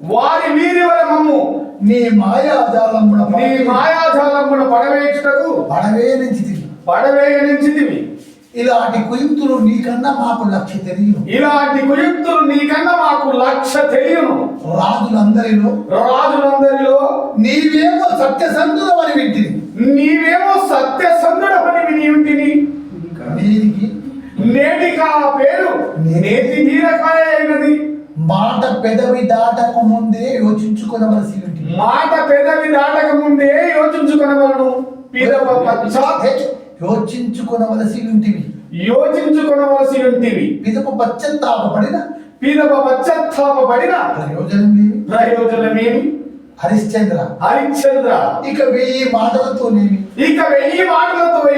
వారి వీరి వల మమ్ము నీ మాయాజాలమున పడవేయుటకు పడవేయనించితివి. ఇలాంటి కుయుక్తులు నీకన్నా మాకు లక్ష్య తెలియను. రాజులందరిలో నీవేమో సత్యసంధుడవని వింటిని. నేటికి ఆ పేరు నేతి తీరకాయ అయినది. మాట పెదవి దాటక ముందే యోచించుకొనవలసి యోచించుకొనవలను. యోచించుకొనవలసి ఉంటివి. పిదప పశ్చాత్తాపపడిన ప్రయోజనమేమి? హరిశ్చంద్ర ఇక 1000 మాటలతో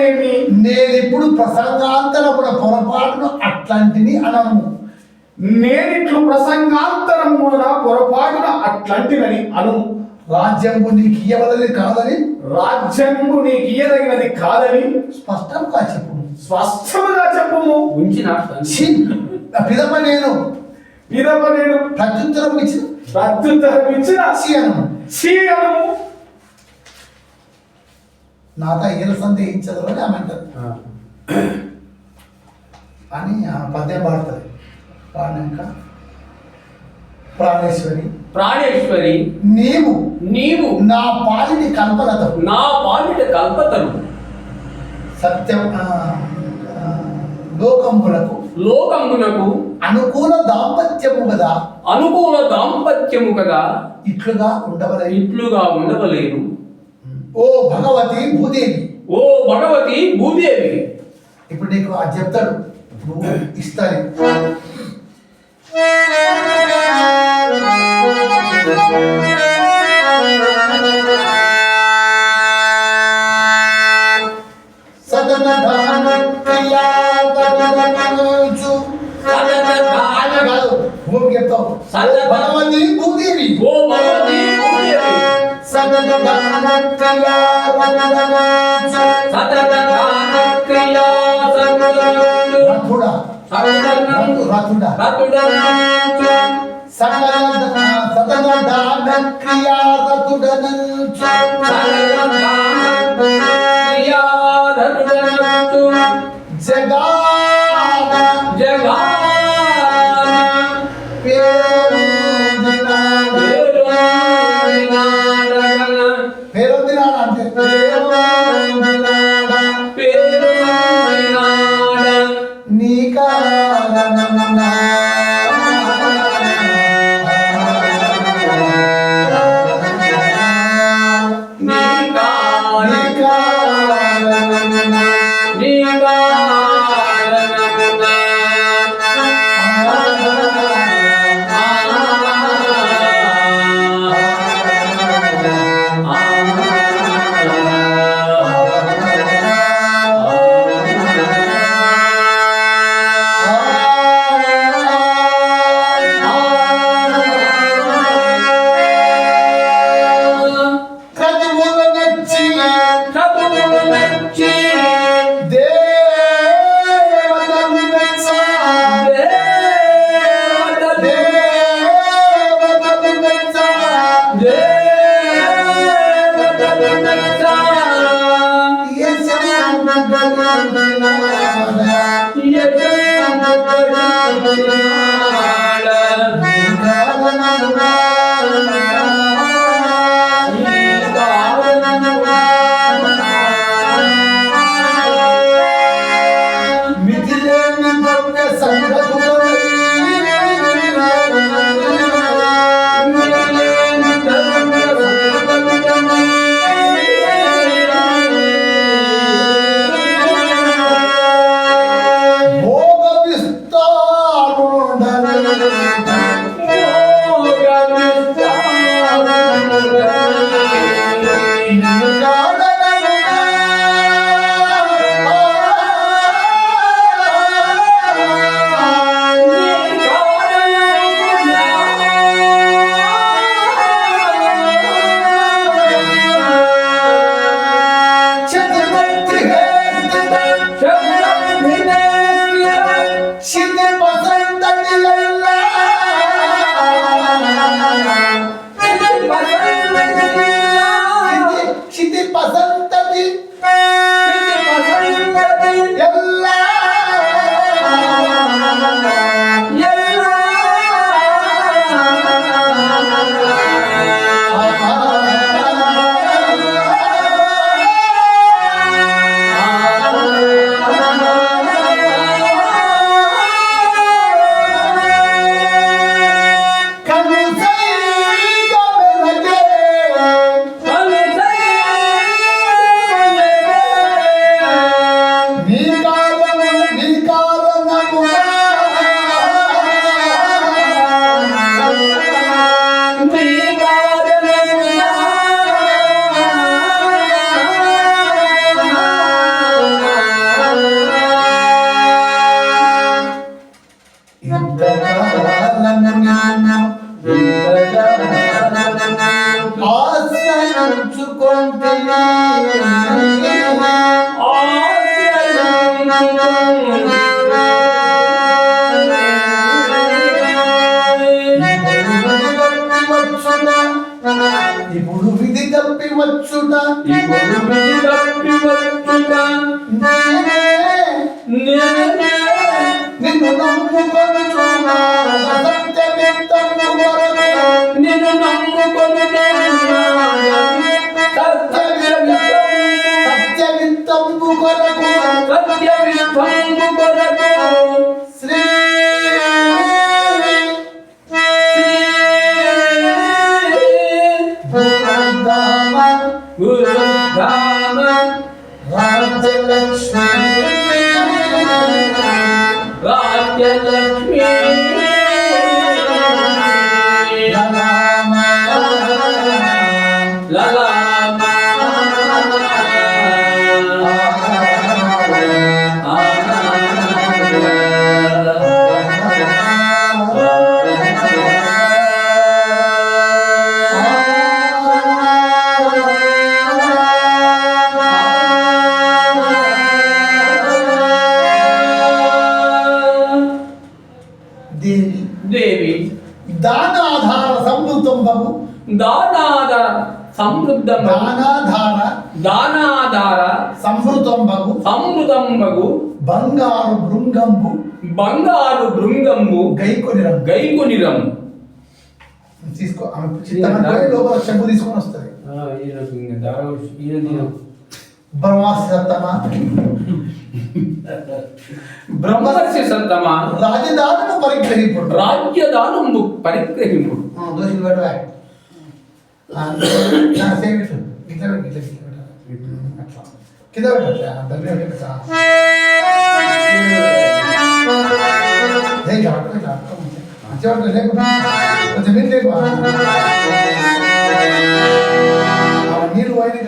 ఏమి? నేనిప్పుడు ప్రసంగాంతరమున పొరపాటును అట్లాంటిని అనము. నేనిట్లు ప్రసంగాంతరమున పొరపాటున అట్లాంటినని అను. రాజ్యంబు నీకు ఇయ్యవలది కాదని స్పష్టంగా చెప్పుము. పిదప నేను ప్రత్యుత్తరం ఇచ్చిన నాతో ఈల సందేహించదు అని ఆమె అంటారు అని ఆ పద్యం పాడుతుంది. పాడినాక ప్రాణేశ్వరి నీవు నా పాలిటి కల్పతరు సత్యం లోకములకు అనుకూల దాంపత్యము కదా ఇట్లుగా ఉండవలేను. ఓ భగవతి భూదేవి ఇప్పుడు నీకు అది చెప్తాడు, నువ్వు ఇస్తాను. భగవతి భూదేవి ఇప్పుడు విధి తప్పి వచ్చుట నిన్ను నమ్ముకొనుచున్నా సత్యవిత్తంబు కొరకు శ్రీ రాజ్యలక్ష్మి దేవి దానాధార సమృద్ధంబగు దానాధార సంవృతంబగు బంగారు భృంగంబు గైకొనిరం తీసుకో లోపల చెంబు తీసుకొని వస్తుంది బ్రహ్మర్షి సత్తమా రాజదానము పరిగ్రహింపుడు దోషులు పెట్టవా కింద కొంచెం మీరు లేకు నీళ్ళు పోయినాయి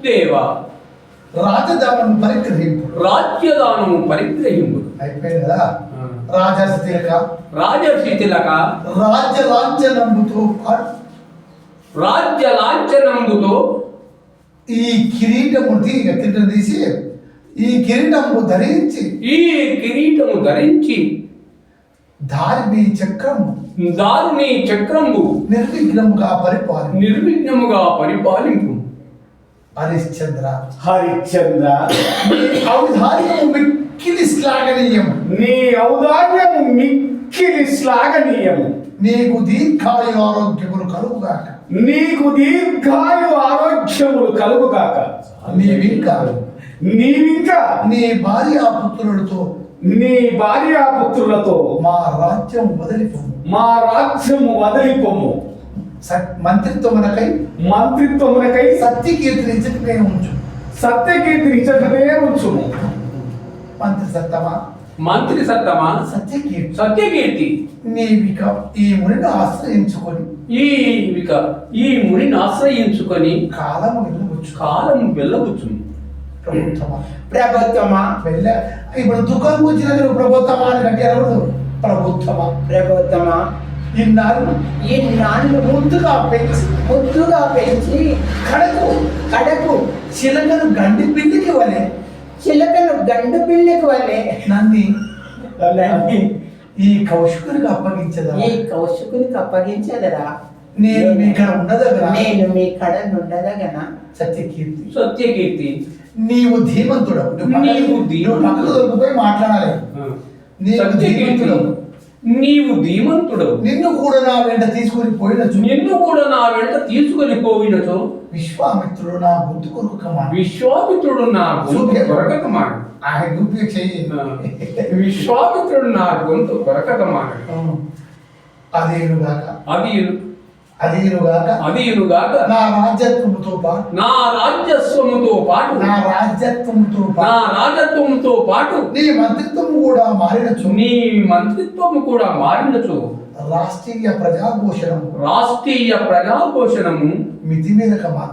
దేవ రాజధానము పరిగ్రహింపు. రాజ్యదానము పరిగ్రహింపు. అయిపోయింది కదా. రాజర్షి తిలక రాజర్షి తిలక రాజ్య లాంఛనముతో పాటు రాజ్య లాంఛనముతో ఈ కిరీటము కిరీటం తీసి ఈ కిరీటము ధరించి ఈ కిరీటము ధరించి దారిని చక్రము దారుని చక్రము నిర్విఘ్నముగా నిర్విఘ్నముగా పరిపాలింపు. హరిశ్చంద్ర హరిశ్చంద్ర ఔదార్యము మిక్కిలి శ్లాఘనీయము. నీ ఔదార్యము మిక్కిలి శ్లాఘనీయము. నీకు దీర్ఘాయు ఆరోగ్యములు కలుగుగాక. నీకు దీర్ఘాయు ఆరోగ్యములు కలుగుగాక. నీవింకా నీ భార్యాపుత్రులతో మా రాజ్యము వదిలిపోము. మంత్రిత్వమునకై సత్యకీర్తిని ఇచ్చటనే ఉంచుము. మంత్రి సత్తమా సత్యకీర్తి నీవిక ఈ మునిని ఆశ్రయించుకొని కాలము వెళ్ళవచ్చు. ప్రభుత్వమా ఇప్పుడు దుఃఖం వచ్చిన ప్రభుత్వమా అని కట్టారు. ప్రభుత్వమా ఇన్నాళ్ళు ముద్దుగా పెంచి కడకు చిలకను గండు పిల్లికి వలె నన్ను ఈ కౌశికునికి అప్పగించదరా. నేను మీ కడ ఉండదగన. సత్యకీర్తి నీవు ధీమంతుడవు. మాట్లాడాలి. నీవు ధీమంతుడవు. నిన్ను కూడా నా వెంట తీసుకొని పోయినచో విశ్వామిత్రుడు నా గొంతు కొరకకమాడు. విశ్వామిత్రుడు నా గొంతు కొరకకమాడు. అదియునుగాక నా రాజ్యత్వముతో పాటు నీ మంత్రిత్వము కూడా మారినచో రాష్ట్రీయ ప్రజాఘోషణము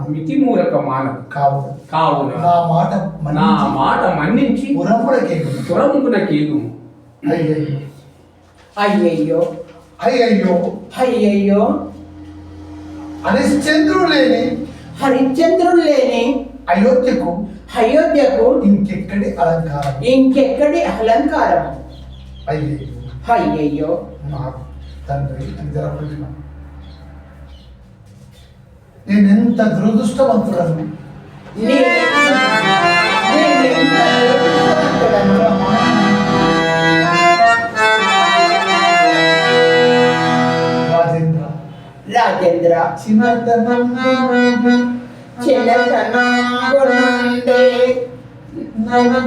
మితిమూలక మానదు. కావున నా మాట మన్నించి పురమునకేగుము. అయ్యయ్యో హరిశ్చంద్రుడు లేని అయోధ్యకు ఇంకెక్కడి అలంకారం. అయ్యయ్యో తండ్రి నేనెంత దురదృష్టవంతుడను. రాజేంద్ర చిన్నతనం నన్ను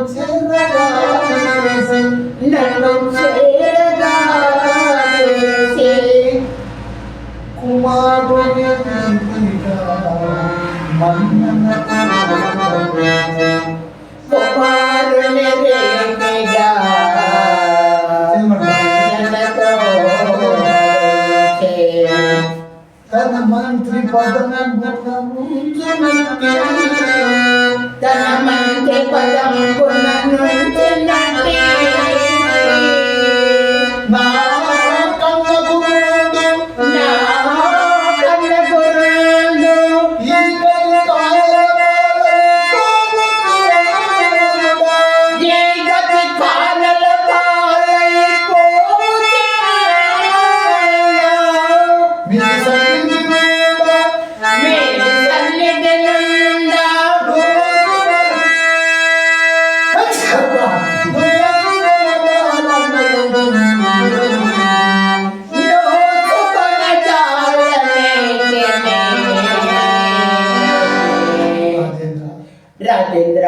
కుమారుని తన మంత్రి పదం రాజేంద్ర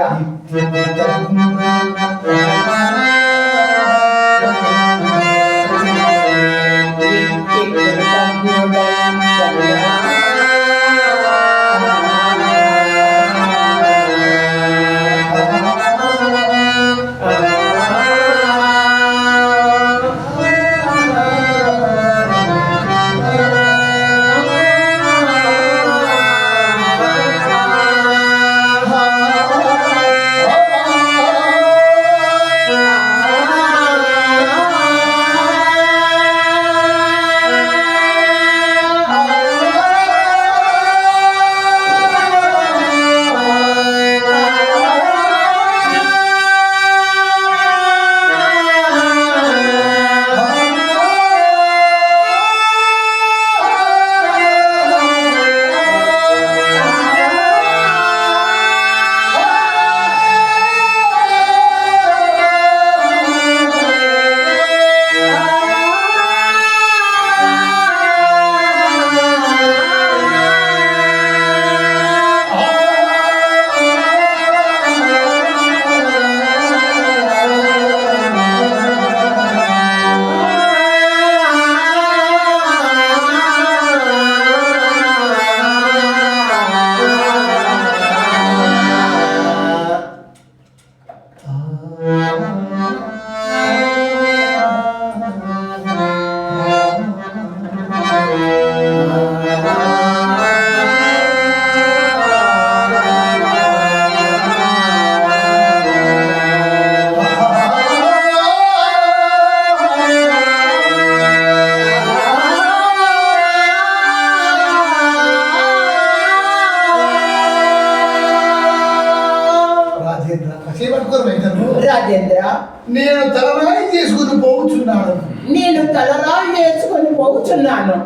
రాజేంద్ర, నేను తలరాయి చేసుకుని పోవుచున్నాను. నేను తలరాయి వేసుకొని పోవుచున్నాను.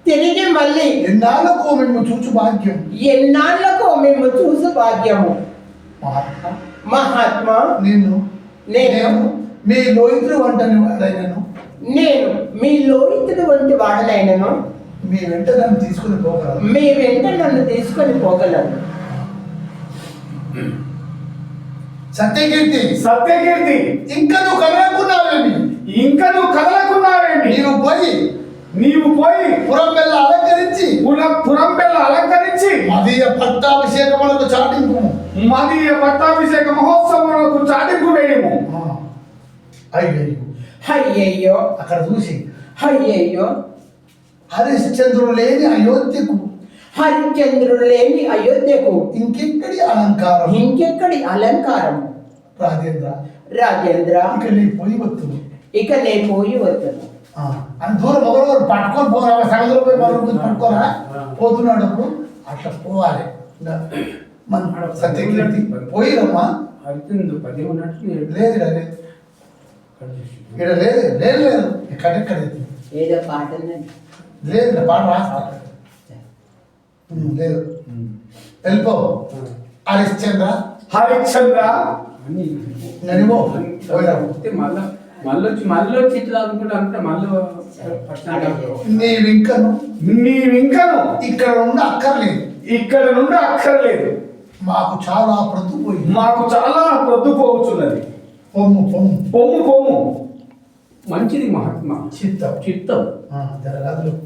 తిరిగి మళ్ళీ ఎన్నాళ్ళకో మేము చూచు భాగ్యం. ఎన్నాళ్ళకో మేము చూసు భాగ్యము. మహాత్మా, మహాత్మా, నేను నేను మీ లోహితుడు వంటని వాడైనను నేను మీ లోహితుడు వంటి వాడనైనను మీ వెంట నన్ను తీసుకుని పోగలరు. మీ వెంట నన్ను తీసుకొని పోగలరు. సత్యకీర్తి, సత్యకీర్తి, ఇంకా నువ్వు కదలకున్నావేమి? నీవు పోయి పురం వెళ్ళ అలంకరించి పురంబెల్ల అలంకరించి మదీయ పట్టాభిషేకములకు చాటింపు. మదీయ పట్టాభిషేక మహోత్సవములకు చాటింపు వేయము. అయ్యయ్యో, అయ్యయ్యో, అక్కడ చూసి అయ్యయ్యో, హరిశ్చంద్రుడు లేని అయోధ్యకు హరిశ్చంద్రుడు లేని అయోధ్యకు ఇంకెక్కడి అలంకారం. ఇంకెక్కడి అలంకారం. రాజేంద్ర, ఇక నేను పోయి వస్తును. నేను పోయి వస్తాను. అని దూరం ఒకరు పట్టుకొని పోరా, సగదులో పోయి మరొక పట్టుకోరా. పోతున్నాడు అప్పుడు అట్లా పోవాలి. మన సత్యకీర్తి పోయిరమ్మా. హరిచంద్ర పది ఉన్నట్టు లేదు ఇక్కడ లేదు ఎక్కడెక్కడ ఏదో పాట ఉన్నది. లేదు పాట రాస్తా. లేదు వెళ్ళిపో. హరిశ్చంద్ర అని నడిపో పోయిరాము. మళ్ళొచ్చి ఇట్లా అనుకుంటా అంటే నీవింకను ఇక్కడ నుండి అక్కర్లేదు. మాకు చాలా ప్రొద్దుపోవచ్చున్నది. పొమ్ము మంచిది మహాత్మా. చిత్తం చిత్తం జరగాదు.